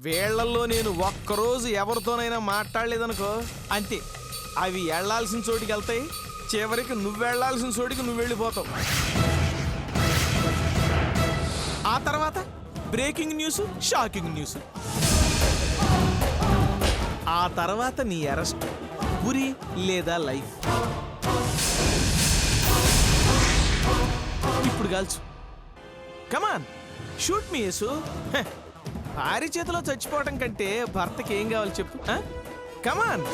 వీళ్లల్లో నేను ఒక్కరోజు ఎవరితోనైనా మాట్లాడలేదనుకో అంతే, అవి వెళ్లాల్సిన చోటికి వెళ్తాయి, చివరికి నువ్వు వెళ్లాల్సిన చోటికి నువ్వు వెళ్ళిపోతావు. ఆ తర్వాత బ్రేకింగ్ న్యూస్, షాకింగ్ న్యూస్, ఆ తర్వాత నీ అరెస్ట్, ఉరి లేదా లైఫ్. ఇప్పుడు కాల్చు, కమాన్ షూట్ మీ యేసు. భార్య చేతిలో చచ్చిపోవటం కంటే భర్తకి ఏం కావాలి చెప్పు, కమాన్.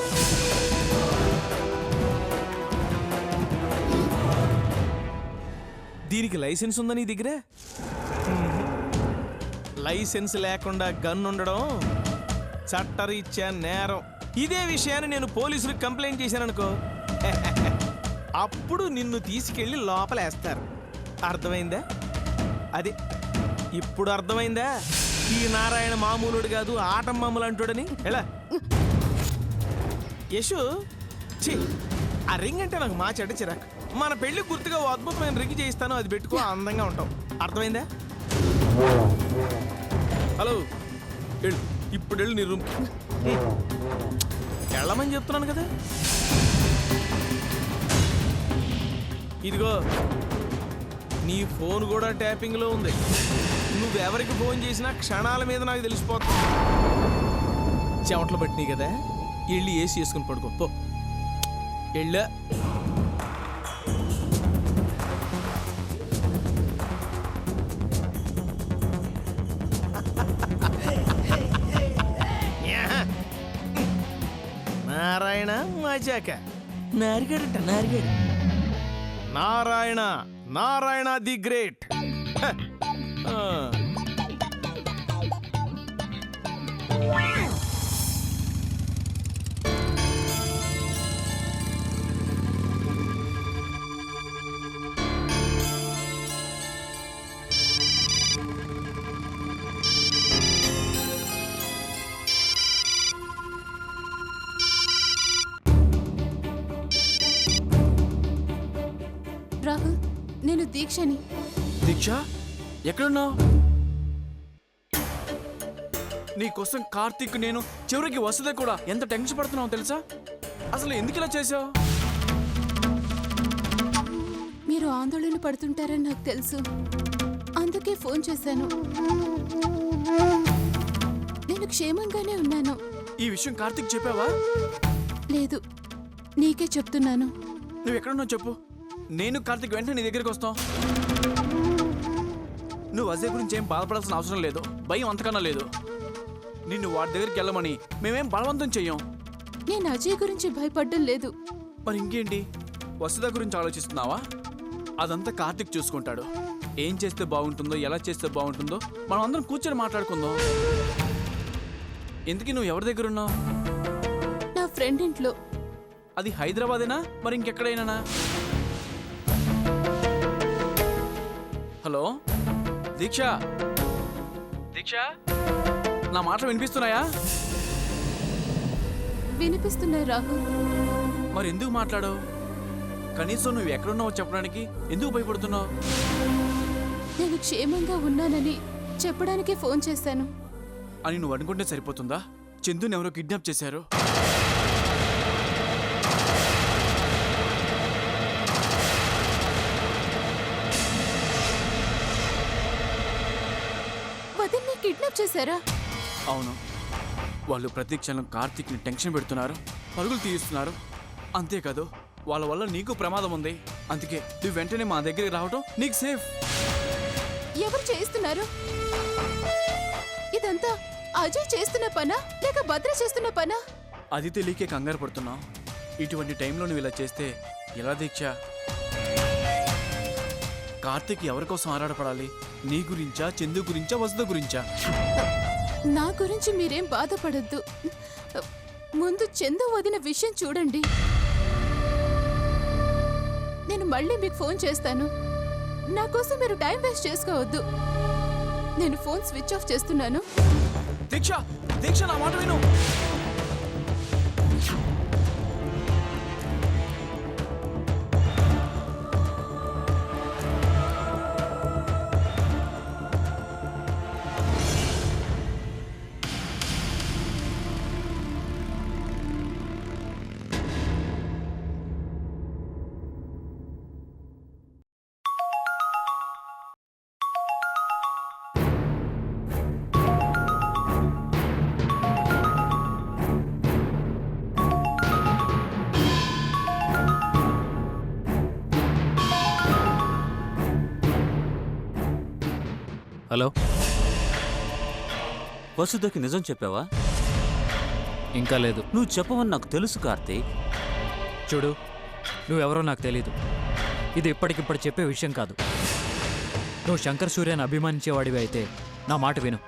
దీనికి లైసెన్స్ ఉందా నీ దగ్గర? లైసెన్స్ లేకుండా గన్ ఉండడం చట్టరీత్యా నేరం. ఇదే విషయాన్ని నేను పోలీసులకు కంప్లైంట్ చేశాననుకో, అప్పుడు నిన్ను తీసుకెళ్లి లోపలేస్తారు. అర్థమైందా? అది ఇప్పుడు అర్థమైందా? ఈ నారాయణ మామూలుడు కాదు, ఆటమ్మమ్మలు అంటాడని. ఎలా యశు, ఛీ, ఆ రింగ్ అంటే నాకు మా చెడ్డ చిరాకు. మన పెళ్లి గుర్తుగా ఓ అద్భుతమైన రింగ్ చేయిస్తాను, అది పెట్టుకో, అందంగా ఉంటావు. అర్థమైందా? హలో, వెళ్ళు, ఇప్పుడు వెళ్ళు నీ రూమ్కి. వెళ్ళమని చెప్తున్నాను కదా. ఇదిగో నీ ఫోన్ కూడా ట్యాపింగ్లో ఉంది. నువ్వెవరికి ఫోన్ చేసినా క్షణాల మీద నాకు తెలిసిపోతుంది. చెమటలు పట్టినాయి కదా, వెళ్ళి ఏసీ వేసుకుని పడుకో పో. వెళ్ళా. నారాయణ మజాక నారిగాడంట, నారిగాడు. Narayana, Narayana the great. రాహుల్, నేను దీక్షని. దీక్ష, ఎక్కడున్నావు? నీకోసం కార్తీక్, నేను చివరికి వసుదే కూడా ఎంత టెన్షన్ పడుతున్నావు తెలుసా? అసలు ఎందుకు ఇలా చేసావు? మీరు ఆందోళన పడుతుంటారని నాకు తెలుసు, అందుకే ఫోన్ చేశాను. నేను క్షేమంగానే ఉన్నాను. ఈ విషయం కార్తీక్ చెప్పావా? లేదు, నీకే చెప్తున్నాను. నువ్వు ఎక్కడున్నావు చెప్పు, నేను కార్తీక్ వెంటనే నీ దగ్గరికి వస్తాం. నువ్వు అజయ్ గురించి ఏం బాధపడాల్సిన అవసరం లేదు, భయం అంతకన్నా లేదు. నిన్ను వాడి దగ్గరికి వెళ్ళమని మేమేం బలవంతం చెయ్యం. నేను అజయ్ గురించి భయపడ్డం లేదు. మరి ఇంకేంటి, వసుధ గురించి ఆలోచిస్తున్నావా? అదంతా కార్తీక్ చూసుకుంటాడు. ఏం చేస్తే బాగుంటుందో, ఎలా చేస్తే బాగుంటుందో మనం అందరం కూర్చొని మాట్లాడుకుందాం. ఎందుకు నువ్వు ఎవరి దగ్గర ఉన్నావు? నా ఫ్రెండ్ ఇంట్లో. అది హైదరాబాదేనా, మరి ఇంకెక్కడైనా? హలో దీక్ష, దీక్ష, నా మాటలు వినిపిస్తున్నాయా? వినిపిస్తున్నాయి రాహుల్. మరి ఎందుకు మాట్లాడవు? కనీసం నువ్వు ఎక్కడున్నావో చెప్పడానికి ఎందుకు భయపడుతున్నావు? నేను క్షేమంగా ఉన్నానని చెప్పడానికి ఫోన్ చేశాను. అని నువ్వు అనుకుంటే సరిపోతుందా? చందుని ఎవరో కిడ్నాప్ చేశారు. వదిన్ని కిడ్నాప్ చేశారా? అవును, వాళ్ళు ప్రతి క్షణం కార్తీక్ని టెన్షన్ పెడుతున్నారు, పరుగులు తీయిస్తున్నారు. అంతేకాదు, వాళ్ళ వల్ల నీకు ప్రమాదం ఉంది. అందుకే నువ్వు వెంటనే మా దగ్గరికి రావటం నీకు సేఫ్. ఎవరు చేస్తున్నారు ఇదంతా? అజయ్ చేస్తున్న పనా లేక భద్ర చేస్తున్న పనా? అది తెలియకే కంగారు పడుతున్నావు. ఇటువంటి టైంలో నువ్వు ఇలా చేస్తే ఎలా దీక్ష? కార్తీక్ ఎవరి కోసం ఆరాటపడాలి? నీ గురించా, చందు గురించా, వసుధ గురించా? నా గురించి మీరేం బాధపడద్దు. ముందు చందు వదిన విషయం చూడండి. నేను మళ్ళీ మీకు ఫోన్ చేస్తాను. నా కోసం మీరు టైం వేస్ట్ చేసుకోవద్దు. నేను ఫోన్ స్విచ్ ఆఫ్ చేస్తున్నాను. దీక్ష, దీక్ష, నా మాట విను. హలో, వసుధకి నిజం చెప్పావా? ఇంకా లేదు. నువ్వు చెప్పవని నాకు తెలుసు కార్తీక్. చూడు, నువ్వెవరో నాకు తెలీదు. ఇది ఇప్పటికిప్పుడు చెప్పే విషయం కాదు. నువ్వు శంకర్ సూర్యని అభిమానించేవాడివి అయితే నా మాట విను.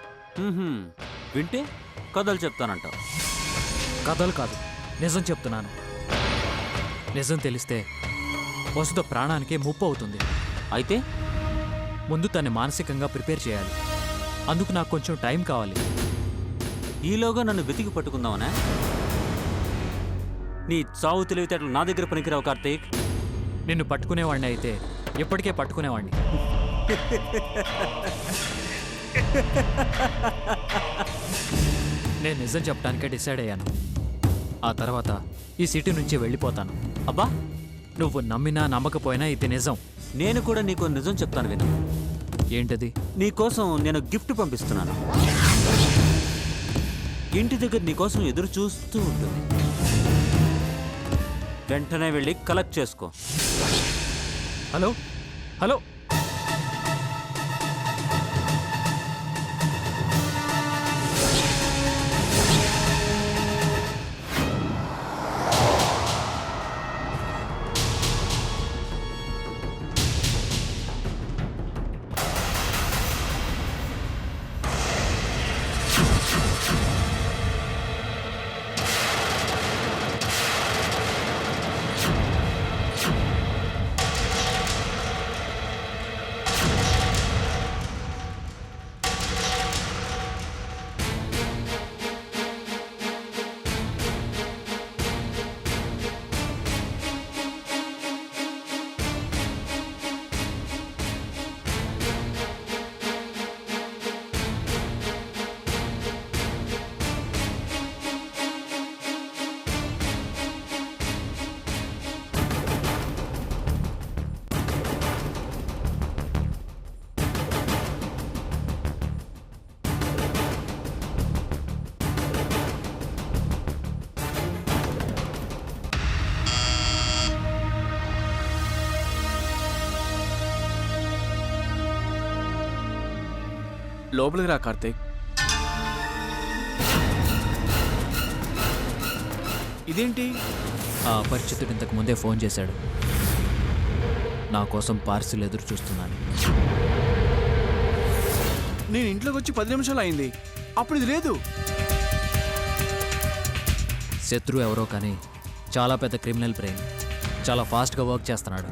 వింటే కథలు చెప్తానంటావు. కథలు కాదు, నిజం చెప్తున్నాను. నిజం తెలిస్తే వసుధ ప్రాణానికి ముప్పు అవుతుంది. అయితే ముందు తన్ని మానసికంగా ప్రిపేర్ చేయాలి. అందుకు నాకు కొంచెం టైం కావాలి. ఈలోగా నన్ను వెతికి పట్టుకుందామనా? నీ చావు తెలివితేటలు నా దగ్గర పనికిరావు కార్తీక్. నిన్ను పట్టుకునేవాడిని అయితే ఇప్పటికే పట్టుకునేవాడిని. నేను నిజం చెప్పడానికే డిసైడ్ అయ్యాను. ఆ తర్వాత ఈ సిటీ నుంచి వెళ్ళిపోతాను. అబ్బా, నువ్వు నమ్మినా నమ్మకపోయినా ఇది నిజం. నేను కూడా నీకు నిజం చెప్తాను విను. ఏంటది? నీకోసం నేను గిఫ్ట్ పంపిస్తున్నాను. ఇంటి దగ్గర నీకోసం ఎదురు చూస్తూ ఉంటుంది. వెంటనే వెళ్ళి కలెక్ట్ చేసుకో. హలో హలో, లోపలికి రా కార్తీక్. ఇదేంటి? ఆ అపరిచితుడు ఇంతకు ముందే ఫోన్ చేశాడు. నా కోసం పార్సిల్ ఎదురు చూస్తున్నాను. నేను ఇంట్లోకి వచ్చి 10 నిమిషాలు అయింది, అప్పుడు ఇది లేదు. శత్రు ఎవరో కానీ చాలా పెద్ద క్రిమినల్ బ్రెయిన్. చాలా ఫాస్ట్గా వర్క్ చేస్తున్నాడు.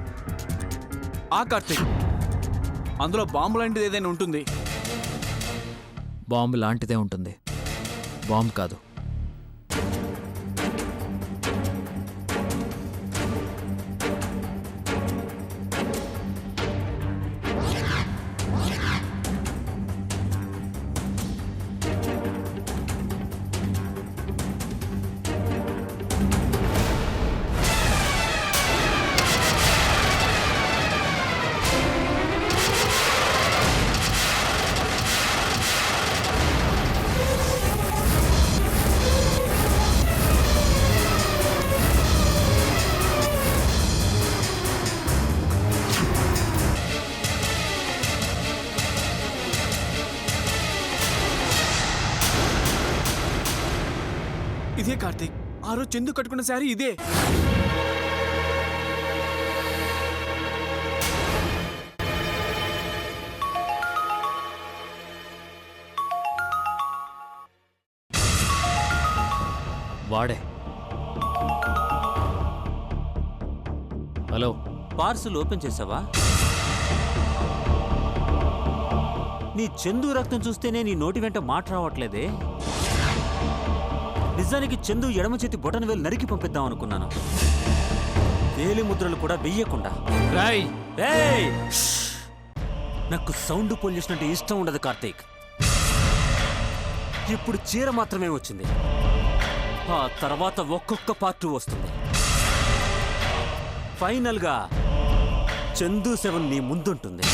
ఆ కార్తీక్, అందులో బాంబు లాంటిది ఏదైనా ఉంటుంది. బాంబు లాంటిదే ఉంటుంది, బాంబు కాదు. ఇదే కార్తీక్, ఆ రోజు చందు కట్టుకున్న శారీ ఇదే. వాడే. హలో, పార్సుల్ ఓపెన్ చేసావా? నీ చందు రక్తం చూస్తేనే నీ నోటి వెంట మాట రావట్లేదే. నిజానికి చందు ఎడమ చేతి బొటన వేలు నరికి పంపిద్దాం అనుకున్నాను, వేలి ముద్రలు కూడా వెయ్యకుండా. రాయ్. ఏయ్! నాకు సౌండ్ పొల్యూషన్ అంటే ఇష్టం ఉండదు కార్తీక్. ఇప్పుడు చీర మాత్రమే వచ్చింది, ఆ తర్వాత ఒక్కొక్క పార్ట్ వస్తుంది. ఫైనల్గా చందు 7 నీ ముందుంటుంది.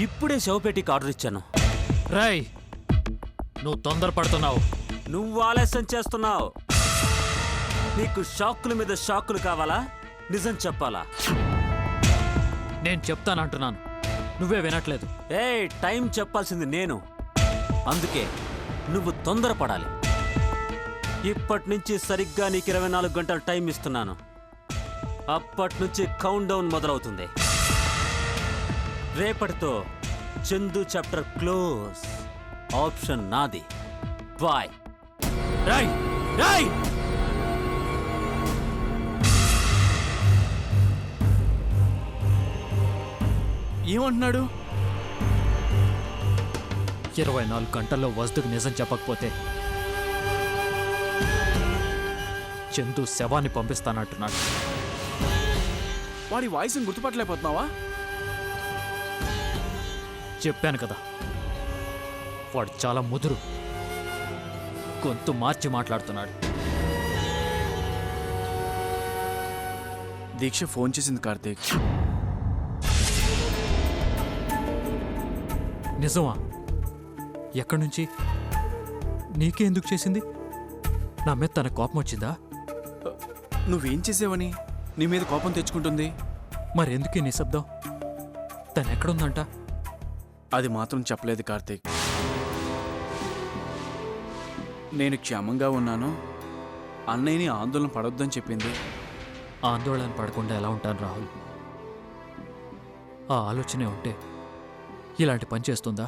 ఇప్పుడే శవపేటికి ఆర్డర్ ఇచ్చాను. రాయ్, నువ్వు తొందరపడుతున్నావు. నువ్వు ఆలస్యం చేస్తున్నావు. నీకు షాకుల మీద షాకులు కావాలా? నిజం చెప్పాలా? నేను చెప్తానంటున్నాను, నువ్వే వినట్లేదు. టైం చెప్పాల్సింది నేను. అందుకే నువ్వు తొందరపడాలి. ఇప్పటి నుంచి సరిగ్గా నీకు 24 గంటల టైం ఇస్తున్నాను. అప్పటి నుంచి కౌంట్ డౌన్ మొదలవుతుంది. రేపటితో చందు చాప్టర్ క్లోజ్. ఆప్షన్ నాది. బాయ్. రాయ్ రాయ్ ఏమంటున్నాడు? 24 గంటల్లో వస్తుకు నిజం చెప్పకపోతే చందు శవాన్ని పంపిస్తానంటున్నాడు. వాడి వాయిస్ని గుర్తుపట్టలేకపోతున్నావా? చెప్పాను కదా, వాడు చాలా ముదురు, గొంతు మార్చి మాట్లాడుతున్నాడు. దీక్ష ఫోన్ చేసింది కార్తీక్. నిజమా? ఎక్కడి నుంచి? నీకే ఎందుకు చేసింది? నా మీద తన కోపం వచ్చిందా? నువ్వేం చేసావని నీ మీద కోపం తెచ్చుకుంటుంది? మరెందుకే నిశ్శబ్దం? తను ఎక్కడుందంట? అది మాత్రం చెప్పలేదు కార్తీక్. నేను క్షేమంగా ఉన్నాను, అన్నయ్యని ఆందోళన పడొద్దని చెప్పింది. ఆందోళన పడకుండా ఎలా ఉంటాను రాహుల్? ఆ ఆలోచనే ఉంటే ఇలాంటి పని చేస్తుందా?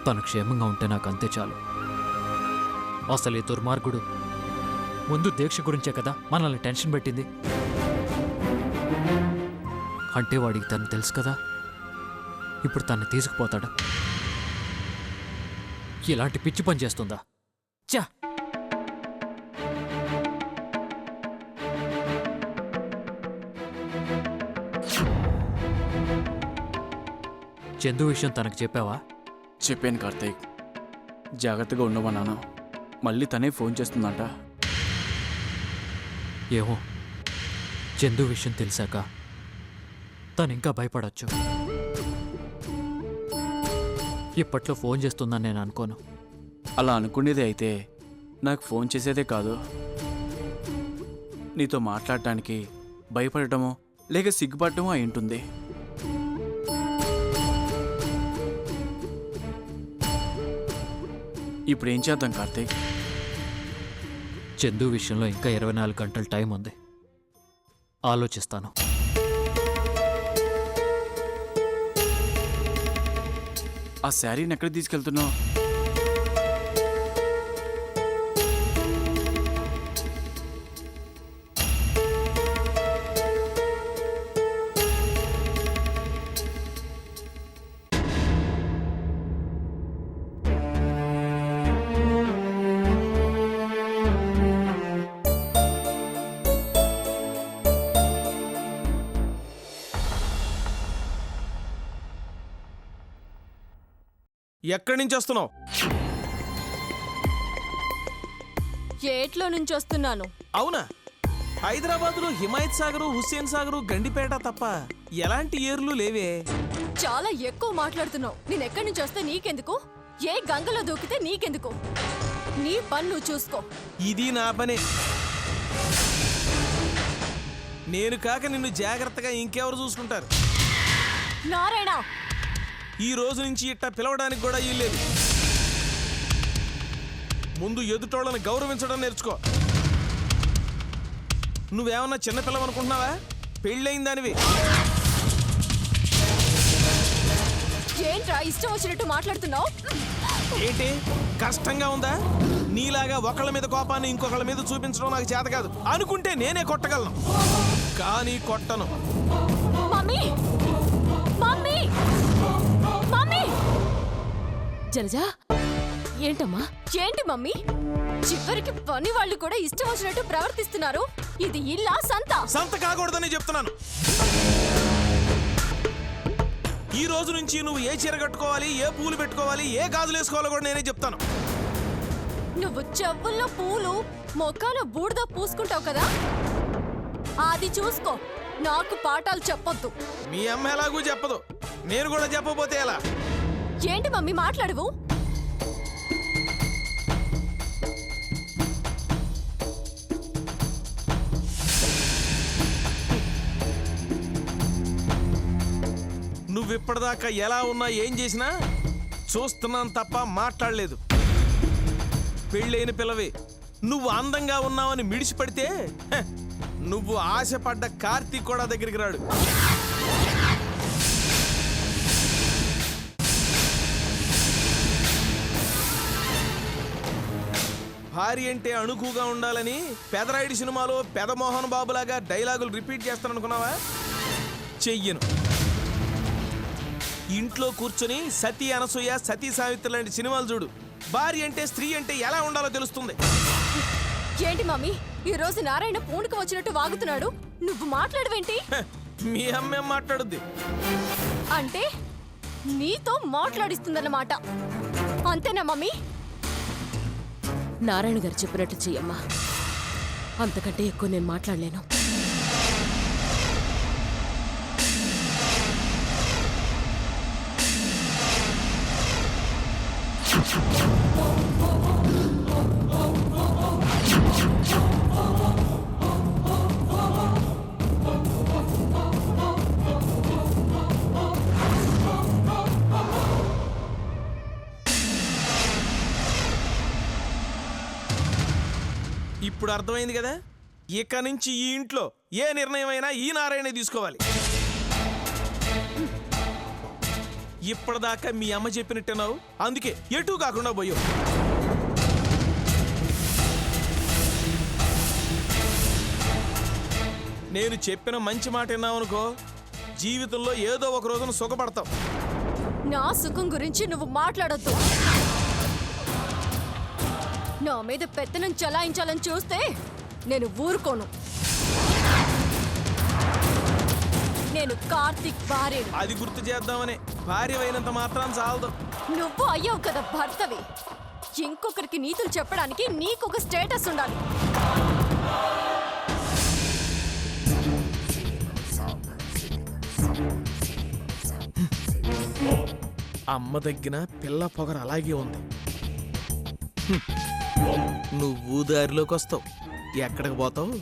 తను క్షేమంగా ఉంటే నాకు అంతే చాలు. అసలు ఈ దుర్మార్గుడు ముందు దీక్ష గురించే కదా మనల్ని టెన్షన్ పెట్టింది. అంటే వాడికి తను తెలుసు కదా, ఇప్పుడు తన్ని తీసుకుపోతాడా? ఇలాంటి పిచ్చి పని చేస్తుందా? చా! చందు విషయం తనకు చెప్పావా? చెప్పాను కార్తీక్, జాగ్రత్తగా ఉండమన్నాను. మళ్ళీ తనే ఫోన్ చేస్తుందంట. ఏమో, చందు విషయం తెలిసాక తను ఇంకా భయపడొచ్చు. ఇప్పట్లో ఫోన్ చేస్తుందని నేను అనుకోను. అలా అనుకునేదే అయితే నాకు ఫోన్ చేసేదే కాదు. నీతో మాట్లాడటానికి భయపడటమో లేక సిగ్గుపడటమో అయి ఉంటుంది. ఇప్పుడు ఏం చేద్దాం కార్తీక్? చందు విషయంలో ఇంకా 24 గంటల టైం ఉంది. ఆలోచిస్తాను. ఆ శారీని ఎక్కడ తీసుకెళ్తున్నావు? ఎక్కడి నుంచి వస్తున్నావు? ఏట్లో నుంచి వస్తున్నాను. అవునా? హైదరాబాద్లో హిమాయత్ సాగరు, హుస్సేన్ సాగరు, గండిపేట తప్ప ఎలాంటి ఏర్లు లేవే. చాలా ఎక్కువ మాట్లాడుతున్నావు. నేను ఎక్కడి నుంచి వస్తే నీకెందుకు? ఏ గంగలో దూకితే నీకెందుకు? నీ పని నువ్వు చూసుకో. ఇది నా పనే. నేను కాక నిన్ను జాగ్రత్తగా ఇంకెవరు చూసుకుంటారు? నారాయణ, ఈ రోజు నుంచి ఇట్టా పిలవడానికి కూడా ఇల్లేదు. ముందు ఎదుటోళ్ళని గౌరవించడం నేర్చుకో. నువ్వేమన్నా చిన్నపిల్లవనుకుంటున్నావా? పెళ్ళయిందానివి. ఏంట్రా ఇష్టం వచ్చినట్టు మాట్లాడుతున్నావు? ఏంటి కష్టంగా ఉందా? నీలాగా ఒకళ్ళ మీద కోపాన్ని ఇంకొకళ్ళ మీద చూపించడం నాకు చేత కాదు. అనుకుంటే నేనే కొట్టగలను, కానీ కొట్టను. Mummy, mummy, mummy! జలజా, ఏంటమ్మా? ఏంటి మమ్మీ? చివరికి పని వాళ్ళు కూడా ఇష్టం వచ్చినట్టు ప్రవర్తిస్తున్నారు. ఇది ఇల్లా సంత? సంత కాకూడదని చెప్తున్నాను. ఈ రోజు నుంచి నువ్వు ఏ చీర కట్టుకోవాలి, ఏ పూలు పెట్టుకోవాలి, ఏ గాజులు వేసుకోవాలో కూడా నేనే చెప్తాను. నువ్వు చెవుల్లో పూలు, మొక్కలో బూడిద పూసుకుంటావు కదా, అది చూసుకో. నాకు పాఠాలు చెప్పొద్దు. మీ అమ్మ ఎలాగూ చెప్పదు, నేను కూడా చెప్పబోతే ఎలా? ఏంటి మమ్మీ మాట్లాడవు? ఇప్పటిదాకా ఎలా ఉన్నా ఏం చేసినా చూస్తున్నాను తప్ప మాట్లాడలేదు. పెళ్ళైన పిల్లవి నువ్వు అందంగా ఉన్నావని మిడిసిపడితే నువ్వు ఆశపడ్డ కార్తీక్ కూడా దగ్గరికి రాడు. భార్య అంటే అణుకుగా ఉండాలని పెదరాయుడు సినిమాలో పెదమోహన్ బాబులాగా డైలాగులు రిపీట్ చేస్తాననుకున్నావా? చెయ్యను. ఇంట్లో కూర్చొని సతీ అనసూయ, సతీ సావిత్రి లాంటి సినిమాలు చూడు. భార్య అంటే స్త్రీ అంటే ఎలా ఉండాలో తెలుస్తుంది. ఏంటి మమ్మీ ఈ రోజు నారాయణ పూనుకు వచ్చినట్టు వాగుతున్నాడు? నువ్వు మాట్లాడవేంటి? మీ అమ్మేం మాట్లాడుద్ది? అంటే నీతో మాట్లాడిస్తుందన్నమాట, అంతేనా మమ్మీ? నారాయణ గారు చెప్పినట్టు చెయ్యమ్మా, అంతకంటే ఎక్కువ నేను మాట్లాడలేను. ఇప్పుడు అర్థమైంది కదా, ఇక నుంచి ఈ ఇంట్లో ఏ నిర్ణయం అయినా ఈ నారాయణ తీసుకోవాలి. ఇప్పటిదాకా మీ అమ్మ చెప్పినట్టున్నావు, అందుకే ఎటూ కాకుండా పోయావు. నేను చెప్పిన మంచి మాట విన్నావనుకో, జీవితంలో ఏదో ఒక రోజున సుఖపడతావు. నా సుఖం గురించి నువ్వు మాట్లాడొద్దు. నా మీద పెత్తనం చలాయించాలని చూస్తే నేను ఊరుకోను. నేను కార్తీక్ భార్యను. అది గుర్తు చేద్దామనే, భార్య అయినంత మాత్రం చాలదు. నువ్వు అయ్యావు కదా భర్తవి, ఇంకొకరికి నీతులు చెప్పడానికి నీకొక స్టేటస్ ఉండాలి. అమ్మ దగ్గర పిల్ల పొగరు అలాగే ఉంది. నువ్వు దారిలోకి వస్తావు, ఎక్కడికి పోతావు?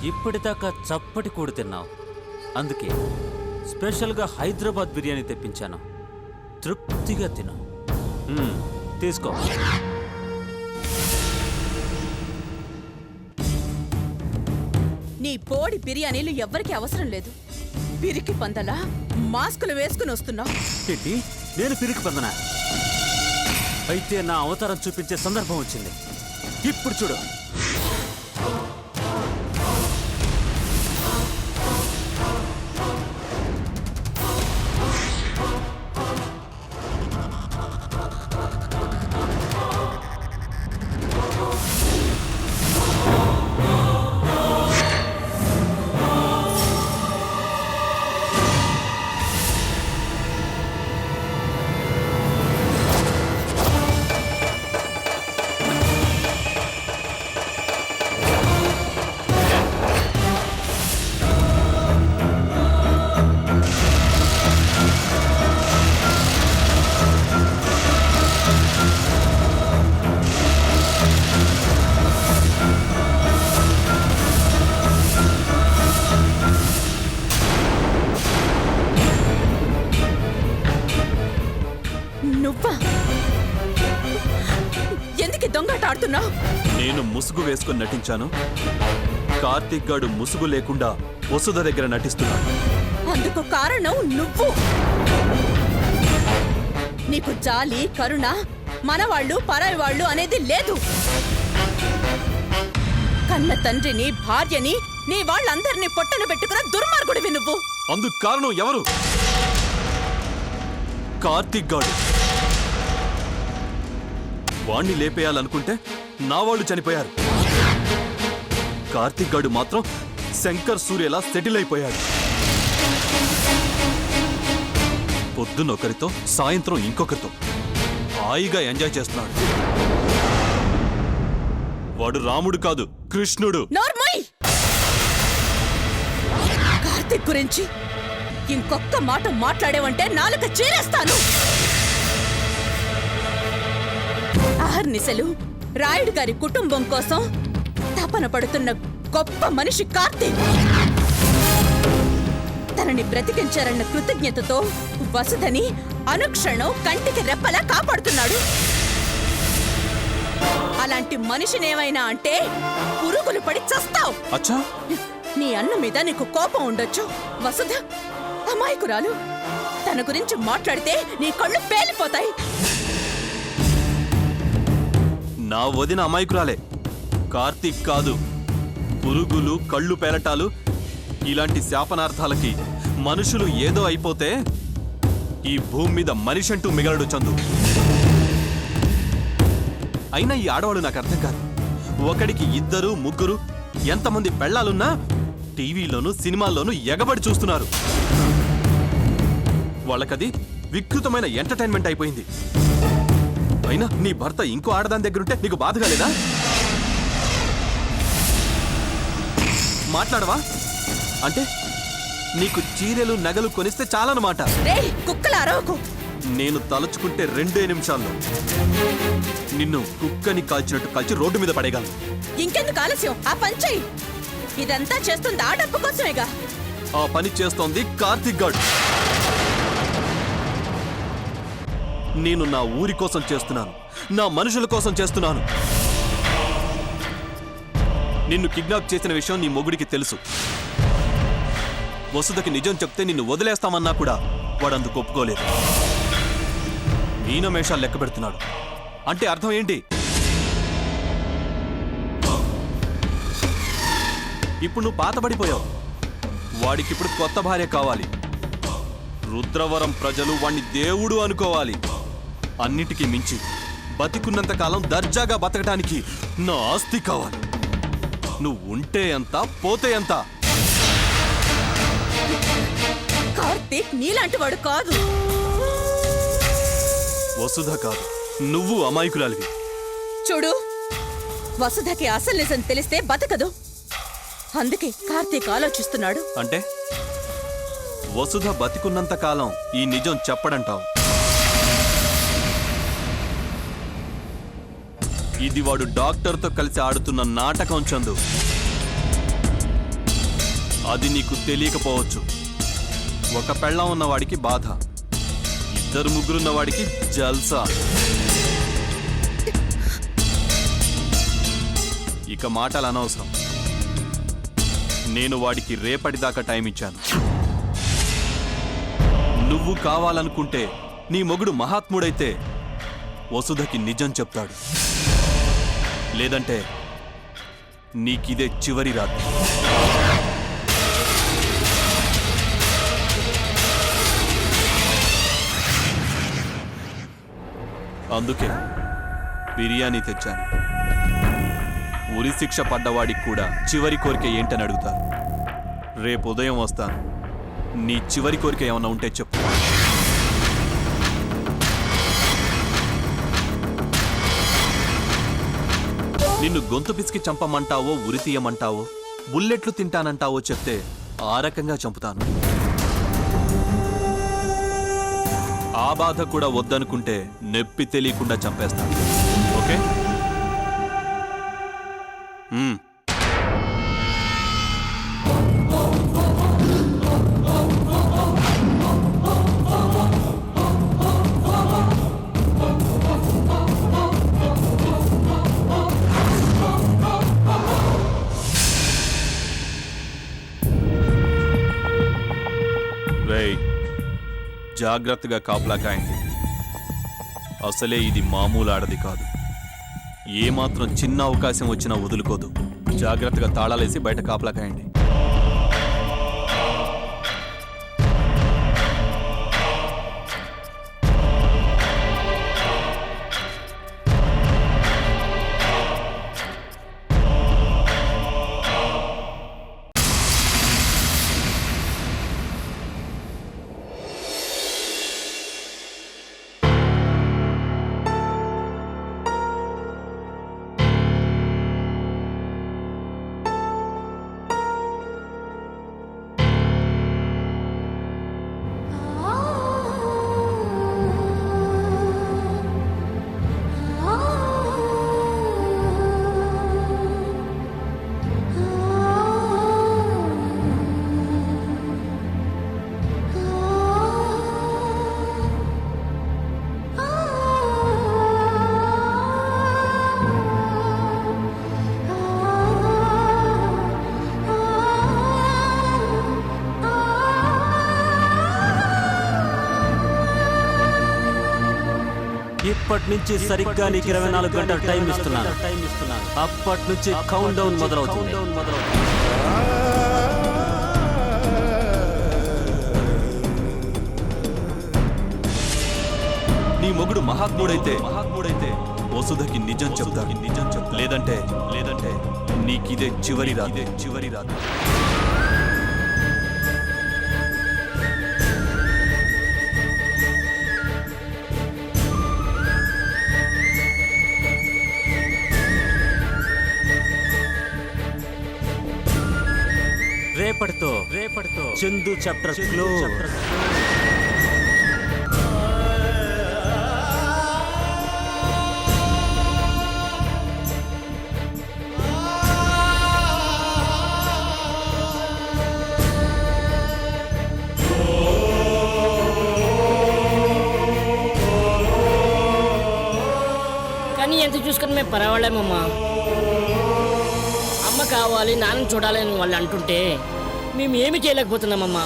ఇప్పటిదాకా చప్పటి కూడు తిన్నావు, అందుకే స్పెషల్గా హైదరాబాద్ బిర్యానీ తెప్పించాను. తృప్తిగా తిను. తీసుకో. నీ పోడి బిర్యానీలు ఎవ్వరికి అవసరం లేదు. పిరికి పందలా మాస్కులు వేసుకుని వస్తున్నావు. ఏంటి, నేను పిరికి పందనా? అయితే నా అవతారం చూపించే సందర్భం వచ్చింది. ఇప్పుడు చూడు. నేను ముసుగు వేసుకుని నటించాను, కార్తీక్ గాడు ముసుగు లేకుండా వసుధ దగ్గర నటిస్తున్నాడు. అందుకు కారణం నువ్వు. నీకు జాలి, కరుణ, మనవాళ్ళు పరాయి వాళ్ళు అనేది లేదు. కన్న తండ్రిని భార్యని నీ వాళ్ళందరినీ పొట్టన పెట్టుకున్న దుర్మార్గుడివి నువ్వు. అందుకు కారణం ఎవరు? కార్తీక్ గాడు. వాణ్ణి లేపేయాలనుకుంటే నా వాళ్ళు చనిపోయారు. కార్తీక్ గాడు మాత్రం శంకర్ సూర్యలా సెటిల్ అయిపోయాడు. పొద్దునొకరితో సాయంత్రం ఇంకొకరితో హాయిగా ఎంజాయ్ చేస్తున్నాడు. వాడు రాముడు కాదు, కృష్ణుడు. నోర్మోయ్! కార్తీక్ గురించి ఇంకొక్క మాట మాట్లాడేవంటే నాలుక చీరేస్తాను. అహర్నిశలు రాయుడు గారి కుటుంబం కోసం తపన పడుతున్న గొప్ప మనిషి కార్తీక్. తనని బ్రతికించారన్న కృతజ్ఞతతో వసుధని అనుక్షణం కంటికి రెప్పలా కాపాడుతున్నాడు. అలాంటి మనిషినేమైనా అంటే పురుగులు పడి చస్తావు. అచ్చా, నీ అన్న మీద నీకు కోపం ఉండొచ్చు. వసుధ అమాయకురాలు. తన గురించి మాట్లాడితే నీ కళ్ళు పేలిపోతాయి. నా వదిన అమాయకురాలే, కార్తీక్ కాదు. పురుగులు, కళ్ళు పేలటాలు ఇలాంటి శాపనార్థాలకి మనుషులు ఏదో అయిపోతే ఈ భూమి మీద మనిషంటూ మిగలడు చందు. అయినా ఈ ఆడవాళ్ళు నాకు అర్థం కాదు. ఒకడికి ఇద్దరు ముగ్గురు ఎంతమంది పెళ్ళాలున్నా టీవీలోనూ సినిమాల్లోనూ ఎగబడి చూస్తున్నారు. వాళ్ళకది వికృతమైన ఎంటర్టైన్మెంట్ అయిపోయింది. అయినా నీ భర్త ఇంకో ఆడదాని దగ్గరుంటే నీకు బాధగా లేదా? మాట్లాడవా? అంటే నీకు చీరెలు నగలు కొనిస్తే చాలన్నమాట. రేయ్, కుక్కల అరవకు. నేను తలుచుకుంటే 2 నిమిషాల్లో నిన్ను కుక్కని కాల్చినట్టు కాల్చి రోడ్డు మీద పడేయగలను. ఇంకెందుకు ఆలస్యం? ఆ పని చెయ్యి. ఇదంతా చేస్తుంది ఆ డబ్బు కోసమేగా. ఆ పని చేస్తోంది కార్తీక్ గాడు. నేను నా ఊరి కోసం చేస్తున్నాను, నా మనుషుల కోసం చేస్తున్నాను. నిన్ను కిడ్నాప్ చేసిన విషయం నీ మొగుడికి తెలుసు. వసుధకి నిజం చెప్తే నిన్ను వదిలేస్తామన్నా కూడా వాడందుకు ఒప్పుకోలేదు. మీనమేషాలు లెక్క పెడుతున్నాడు. అంటే అర్థం ఏంటి? ఇప్పుడు నువ్వు పాతబడిపోయావు. వాడికిప్పుడు కొత్త భార్య కావాలి. రుద్రవరం ప్రజలు వాణ్ణి దేవుడు అనుకోవాలి. అన్నిటికీ మించి బతికున్నంత కాలం దర్జాగా బతకడానికి నా ఆస్తి కావాలి. నువ్వు ఉంటే ఎంత, పోతే ఎంత? కార్తీక్ నీలాంటి వాడు కాదు. వసుధ కాదు, నువ్వు అమాయకురాలివి. చూడు, వసుధకి అసలు నిజం తెలిస్తే బతకదు. అందుకే కార్తీక్ ఆలోచిస్తున్నాడు. అంటే వసుధ బతికున్నంత కాలం ఈ నిజం చెప్పడంటావు. ఇది వాడు డాక్టర్తో కలిసి ఆడుతున్న నాటకం చందు. అది నీకు తెలియకపోవచ్చు. ఒక పెళ్ళం ఉన్నవాడికి బాధ, 2 ముగ్గురున్న వాడికి జల్సా. ఇక మాటలు అనవసరం. నేను వాడికి రేపటిదాకా టైం ఇచ్చాను. నువ్వు కావాలనుకుంటే నీ మొగుడు మహాత్ముడైతే వసుధకి నిజం చెప్తాడు. లేదంటే నీకిదే చివరి రాత్రి. అందుకే బిర్యానీ తెచ్చాను. ఉరి శిక్ష పడ్డవాడికి కూడా చివరి కోరిక ఏంటని అడుగుతారు. రేపు ఉదయం వస్తాను. నీ చివరి కోరిక ఏమన్నా ఉంటే చెప్పు. నిన్ను గొంతు పిసికి చంపమంటావో, ఉరి తీయమంటావో, బుల్లెట్లు తింటానంటావో చెప్తే ఆ రకంగా చంపుతాను. ఆ బాధ కూడా వద్దనుకుంటే నొప్పి తెలియకుండా చంపేస్తాను. ఓకే? జాగ్రత్తగా కాపలా కాయండి. అసలే ఇది మామూలు ఆడది కాదు. ఏమాత్రం చిన్న అవకాశం వచ్చినా వదులుకోదు. జాగ్రత్తగా తాళాలేసి బయట కాపలా కాయండి. ఇప్పటి నుంచి సరిగ్గా నీకు 24 గంటల టైం ఇస్తున్నాను. అప్పటి నుంచి కౌంట్ డౌన్ మొదలవుతుంది. నీ మొగుడు మహాత్ముడైతే వసుధకి నిజం చెప్తాడు. లేదంటే నీకిదే చివరి రాదు. రేపటితో చందు చాప్టర్ క్లోజ్. కానీ ఎంత చూసుకుని మేము పర్వాలేమమ్మా. అమ్మ కావాలి, నాన్న చూడాలి అని వాళ్ళు అంటుంటే మేము ఏమి చేయలేకపోతున్నామమ్మా.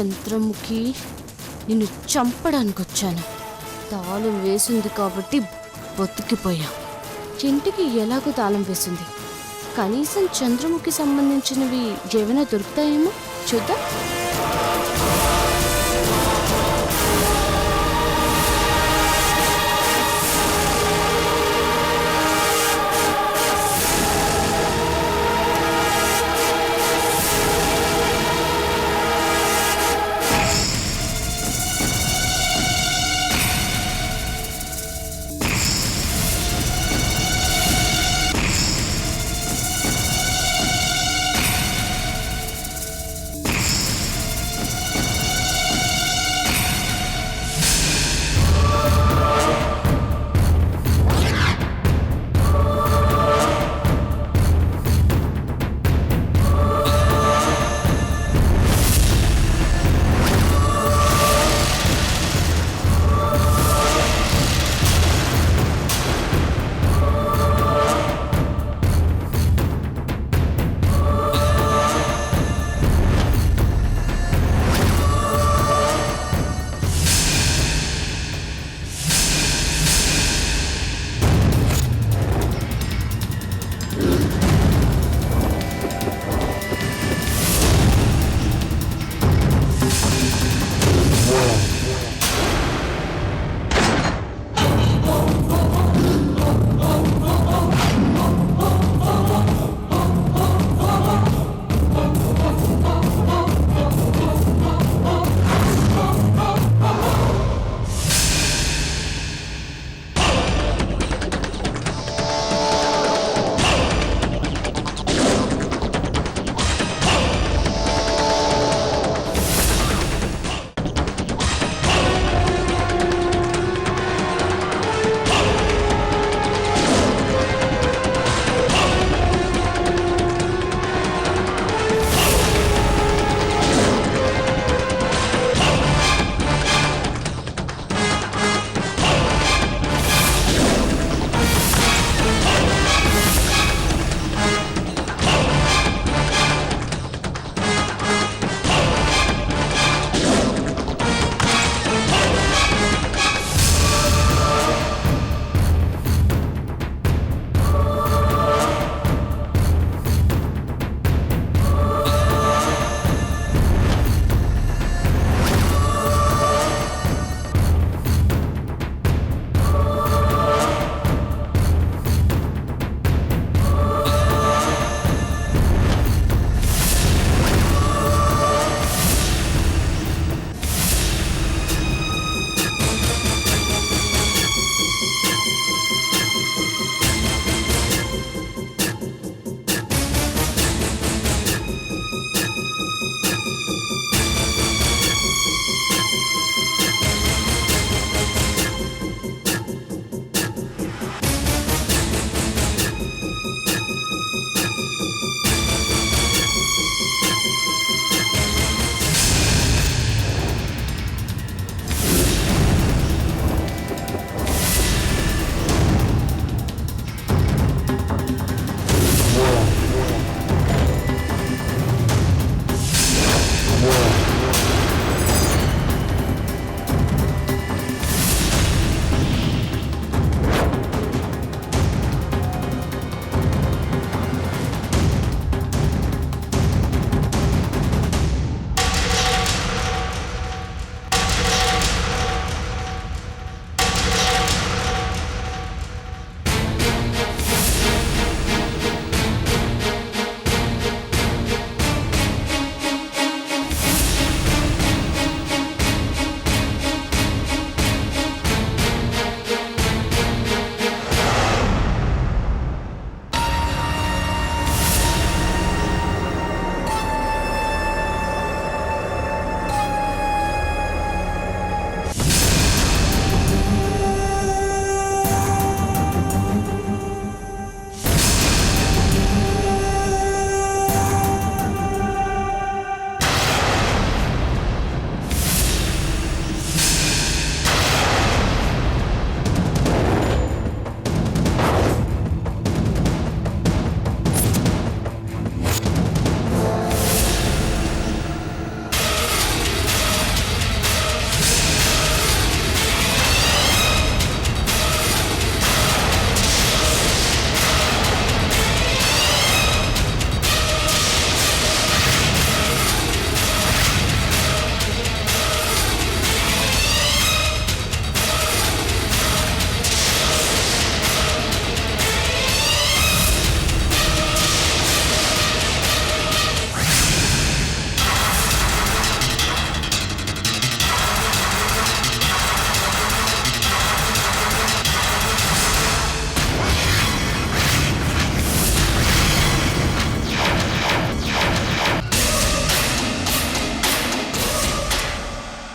చంద్రముఖి నిన్ను చంపడానికి వచ్చాను. తాళం వేసింది కాబట్టి బతికిపోయా. ఇంటికి ఎలాగో తాళం వేసింది. కనీసం చంద్రముఖి సంబంధించినవి ఏమైనా దొరుకుతాయేమో చూద్దాం.